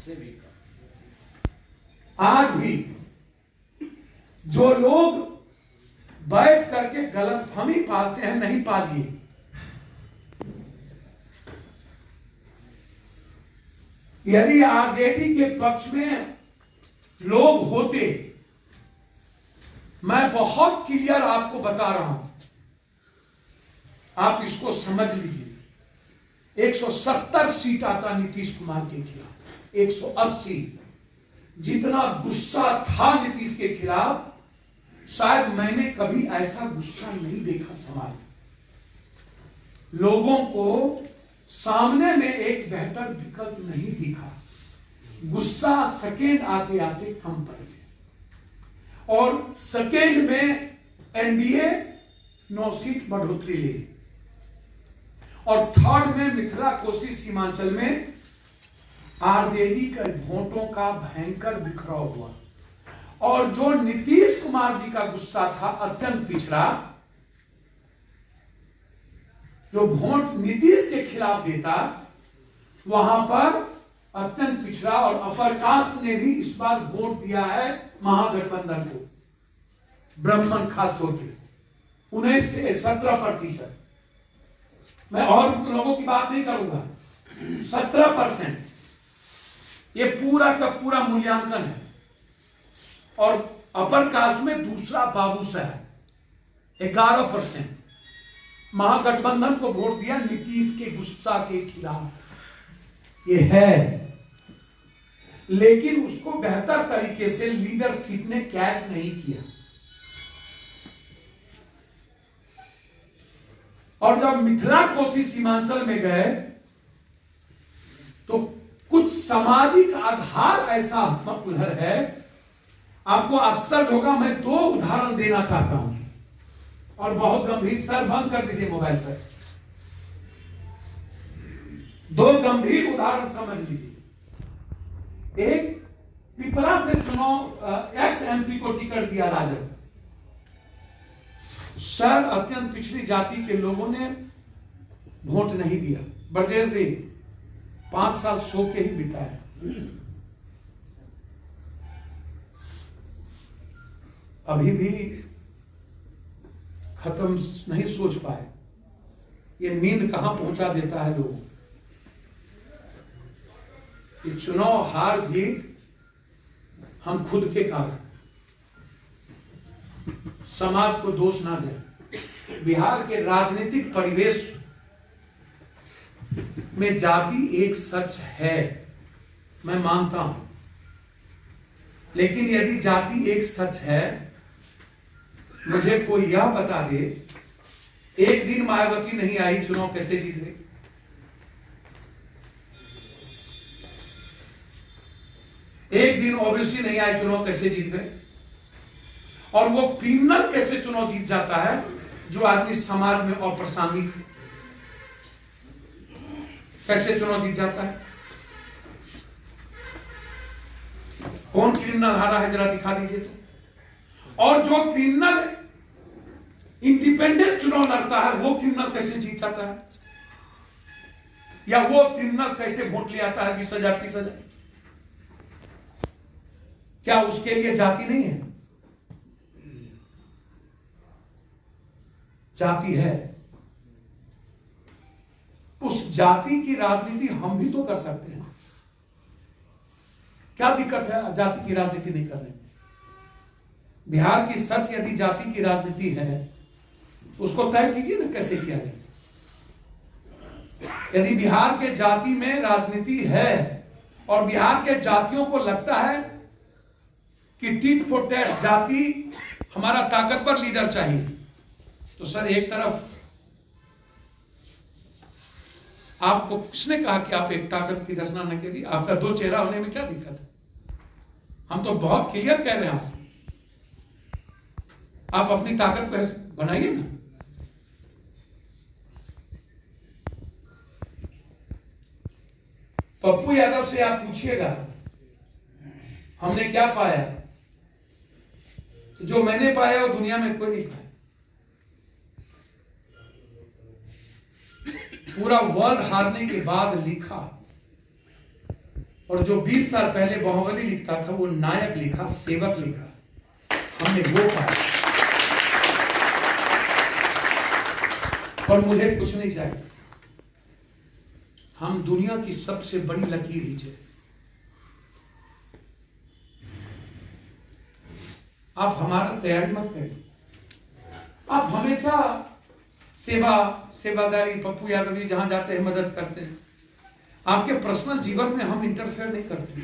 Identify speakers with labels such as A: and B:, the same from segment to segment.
A: से भी कम।
B: आज भी जो लोग बैठ करके गलतफहमी पालते हैं, नहीं पालिए। यदि आरजेडी के पक्ष में लोग होते, मैं बहुत क्लियर आपको बता रहा हूं, आप इसको समझ लीजिए। 170 सीट आता नीतीश कुमार के खिलाफ, 180। जितना गुस्सा था नीतीश के खिलाफ, शायद मैंने कभी ऐसा गुस्सा नहीं देखा समाज में। लोगों को सामने में एक बेहतर विकल्प नहीं दिखा। गुस्सा सेकेंड आते आते कम पड़ गया और सेकेंड में एनडीए 9 सीट बढ़ोतरी ले ली और थर्ड में मिथिला कोसी सीमांचल में आरजेडी के वोटों का भयंकर बिखराव हुआ। और जो नीतीश कुमार जी का गुस्सा था अत्यंत पिछड़ा, जो वोट नीतीश के खिलाफ देता, वहां पर अत्यंत पिछड़ा और अपर कास्ट ने भी इस बार वोट दिया है महागठबंधन को, ब्राह्मण खास तौर से 19 से 17%। मैं और लोगों की बात नहीं करूंगा, 17%। ये पूरा का पूरा मूल्यांकन है। और अपर कास्ट में दूसरा बाबूसा है, 11%। महागठबंधन को वोट दिया नीतीश के गुस्सा के खिलाफ। ये है, लेकिन उसको बेहतर तरीके से लीडरशिप ने कैच नहीं किया। और जब मिथिला कोसी सीमांचल में गए तो कुछ सामाजिक आधार ऐसा उधर है, आपको आश्चर्य होगा। मैं 2 उदाहरण देना चाहता हूं और बहुत गंभीर। सर बंद कर दीजिए मोबाइल सर। 2 गंभीर उदाहरण समझ लीजिए। एक, पिपरा से चुनाव, एक्स एमपी को टिकट दिया राजद। सर अत्यंत पिछड़ी जाति के लोगों ने वोट नहीं दिया। ब्रजेश जी 5 साल सो के ही बिताए। अभी भी खत्म नहीं सोच पाए। ये नींद कहां पहुंचा देता है लोगों। ये चुनाव हार जीत हम खुद के कारण, समाज को दोष ना दें। बिहार के राजनीतिक परिवेश में जाति एक सच है, मैं मानता हूं। लेकिन यदि जाति एक सच है, मुझे कोई यह बता दे, एक दिन मायावती नहीं आई, चुनाव कैसे जीत गई? एक दिन ओबीसी नहीं आए, चुनाव कैसे जीत गए? और वो क्रिमिनल कैसे चुनाव जीत जाता है जो आदमी समाज में अप्रासंगिक, कैसे चुनाव जीत जाता है? कौन क्रिमिनल हारा है, जरा दिखा दीजिए तो। और जो क्रिमिनल इंडिपेंडेंट चुनाव लड़ता है, वो क्रिमिनल कैसे जीत जाता है? या वो क्रिमिनल कैसे वोट ले आता है 20,000 30,000? क्या उसके लिए जाति नहीं है? जाति है। उस जाति की राजनीति हम भी तो कर सकते हैं। क्या दिक्कत है जाति की राजनीति नहीं करने में? बिहार की सच यदि जाति की राजनीति है तो उसको तय कीजिए ना, कैसे किया जाए। यदि बिहार के जाति में राजनीति है और बिहार के जातियों को लगता है कि टिट फॉर टैट जाति हमारा ताकतवर लीडर चाहिए, तो सर एक तरफ आपको किसने कहा कि आप एक ताकत की रचना न करिए? आपका 2 चेहरा होने में क्या दिक्कत है? हम तो बहुत क्लियर कह रहे हैं, आप अपनी ताकत को बनाइए ना। पप्पू यादव से आप पूछिएगा हमने क्या पाया, जो मैंने पाया वो दुनिया में कोई नहीं पाया। पूरा वर्ल्ड हारने के बाद लिखा और जो 20 साल पहले बाहुबली लिखता था वो नायक लिखा, सेवक लिखा, हमने वो पाया। और मुझे कुछ नहीं चाहिए, हम दुनिया की सबसे बड़ी लकीर नीचे। आप हमारा तैयारी मत करिए, आप हमेशा सेवादारी, पप्पू यादव जी जहां जाते हैं मदद करते हैं। आपके पर्सनल जीवन में हम इंटरफेयर नहीं करते,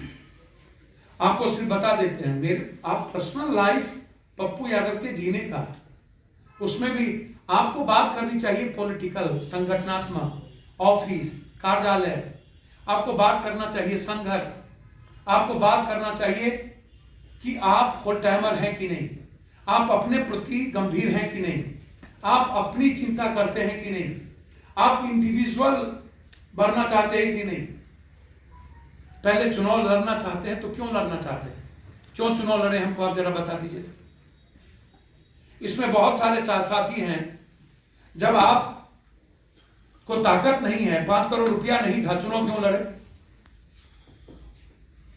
B: आपको सिर्फ बता देते हैं मेरे आप पर्सनल लाइफ पप्पू यादव के जीने का, उसमें भी आपको बात करनी चाहिए पॉलिटिकल, संगठनात्मक, ऑफिस, कार्यालय, आपको बात करना चाहिए संघर्ष, आपको बात करना चाहिए कि आप फुल टाइमर हैं कि नहीं, आप अपने प्रति गंभीर हैं कि नहीं, आप अपनी चिंता करते हैं कि नहीं, आप इंडिविजुअल बनना चाहते हैं कि नहीं। पहले चुनाव लड़ना चाहते हैं तो क्यों लड़ना चाहते हैं, क्यों चुनाव लड़े, हमको आप जरा बता दीजिए। इसमें बहुत सारे साथी हैं, जब आप को ताकत नहीं है, 5 करोड़ रुपया नहीं था, चुनाव क्यों लड़े,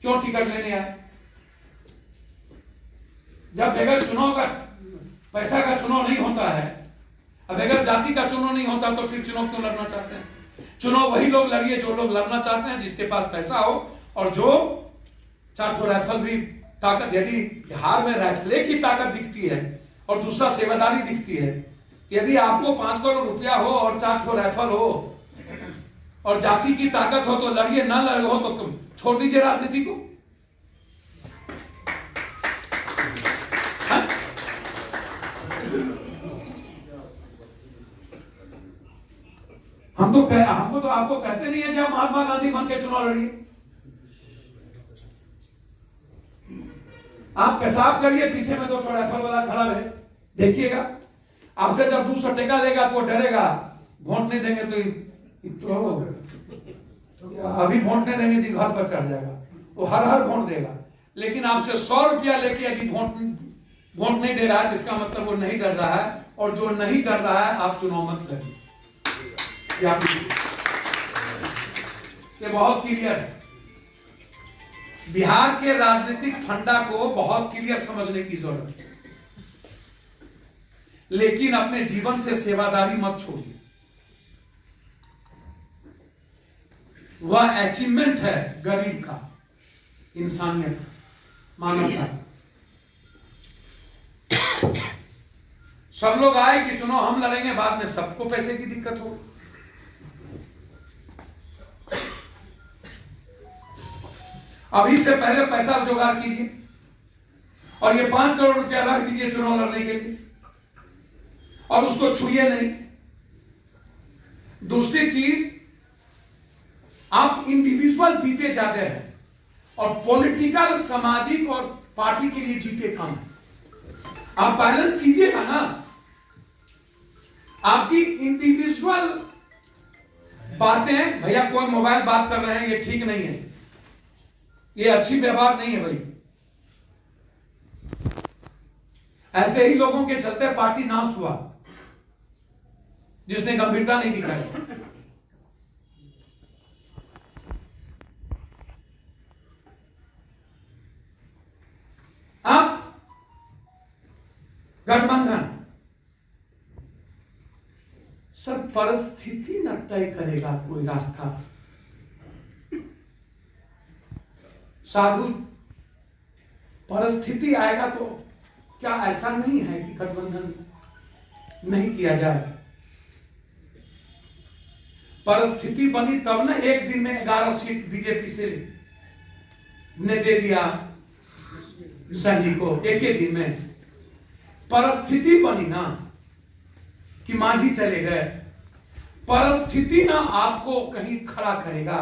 B: क्यों टिकट लेने आए। जब बगैर चुनाव का, पैसा का चुनाव नहीं होता है, अब अगर जाति का चुनाव नहीं होता तो फिर चुनाव क्यों लड़ना चाहते हैं। चुनाव वही लोग लड़िए जो लोग लड़ना चाहते हैं, जिसके पास पैसा हो और जो 4 राइफल भी ताकत, यदि बिहार में राइफले की ताकत दिखती है और दूसरा सेवादारी दिखती है, यदि आपको 5 करोड़ रुपया हो और 4 राइफल हो और जाति की ताकत हो तो लड़िए, ना लड़े हो तो छोड़ दीजिए राजनीति को। हमको तो आपको कहते नहीं है कि आप महात्मा गांधी बन के चुनाव लड़िए। आप पेशाब करिए, पीछे में 2 राइफल वाला खड़ा रहे, देखिएगा। आपसे जब 200 टका लेगा तो वो डरेगा, वोट नहीं देंगे तो अभी वोट नहीं देंगे तो घर पर चढ़ जाएगा, वो हर वोट देगा। लेकिन आपसे 100 रुपया लेके यदि वोट नहीं दे रहा है, इसका मतलब वो नहीं डर रहा है, और जो नहीं डर रहा है आप चुनाव मत लड़िए। ये बहुत क्लियर है। बिहार के राजनीतिक फंडा को बहुत क्लियर समझने की जरूरत है, लेकिन अपने जीवन से सेवादारी मत छोड़िए। वह अचीवमेंट है गरीब का, इंसानियत, मानवता। सब लोग आए कि चुनाव हम लड़ेंगे, बाद में सबको पैसे की दिक्कत हो। अभी से पहले पैसा जुगाड़ कीजिए और ये 5 करोड़ रुपया रख दीजिए चुनाव लड़ने के लिए, और उसको छुइए नहीं। दूसरी चीज, आप इंडिविजुअल जीते जाते हैं और पॉलिटिकल, सामाजिक और पार्टी के लिए जीते कम है। आप बैलेंस कीजिएगा ना। आपकी इंडिविजुअल बातें, भैया कोई मोबाइल बात कर रहे हैं, ये ठीक नहीं है, ये अच्छी व्यवहार नहीं है भाई। ऐसे ही लोगों के चलते पार्टी नाश हुआ, जिसने गंभीरता नहीं दिखाई। अब गठबंधन सब परिस्थिति न तय करेगा कोई रास्ता। साधु परिस्थिति आएगा तो क्या ऐसा नहीं है कि गठबंधन नहीं किया जाए। परिस्थिति बनी तब ना, एक दिन में 11 सीट बीजेपी से ने दे दिया संजी को, एक ही दिन में। परिस्थिति बनी ना कि मांझी चले गए। परिस्थिति ना आपको कहीं खड़ा करेगा,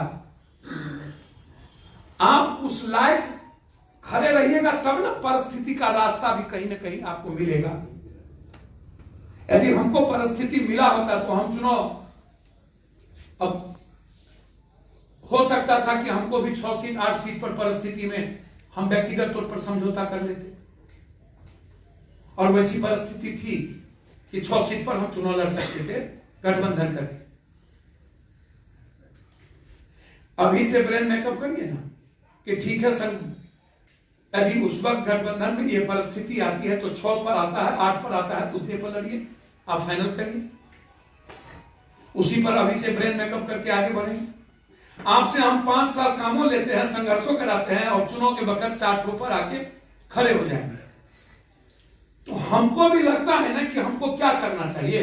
B: आप उस लायक खड़े रहिएगा तब ना परिस्थिति का रास्ता भी कहीं ना कहीं आपको मिलेगा। यदि हमको परिस्थिति मिला होता तो हम चुनाव, अब हो सकता था कि हमको भी 6 सीट 8 सीट पर परिस्थिति में हम व्यक्तिगत तौर पर समझौता कर लेते, और वैसी परिस्थिति थी कि 6 सीट पर हम चुनाव लड़ सकते थे गठबंधन करके। अभी से ब्रेन मेकअप करिए ना, कि ठीक है संग, यदि उस वक्त गठबंधन में ये परिस्थिति आती है तो 6 पर आता है, 8 पर आता है तो उतने पर लड़िए, आप फाइनल करिए, उसी पर अभी से ब्रेन मेकअप करके आगे बढ़ेंगे। आपसे हम 5 साल कामों लेते हैं, संघर्षों कराते हैं और चुनाव के वक्त 4 ठोप पर आके खड़े हो जाएंगे। तो हमको भी लगता है ना कि हमको क्या करना चाहिए।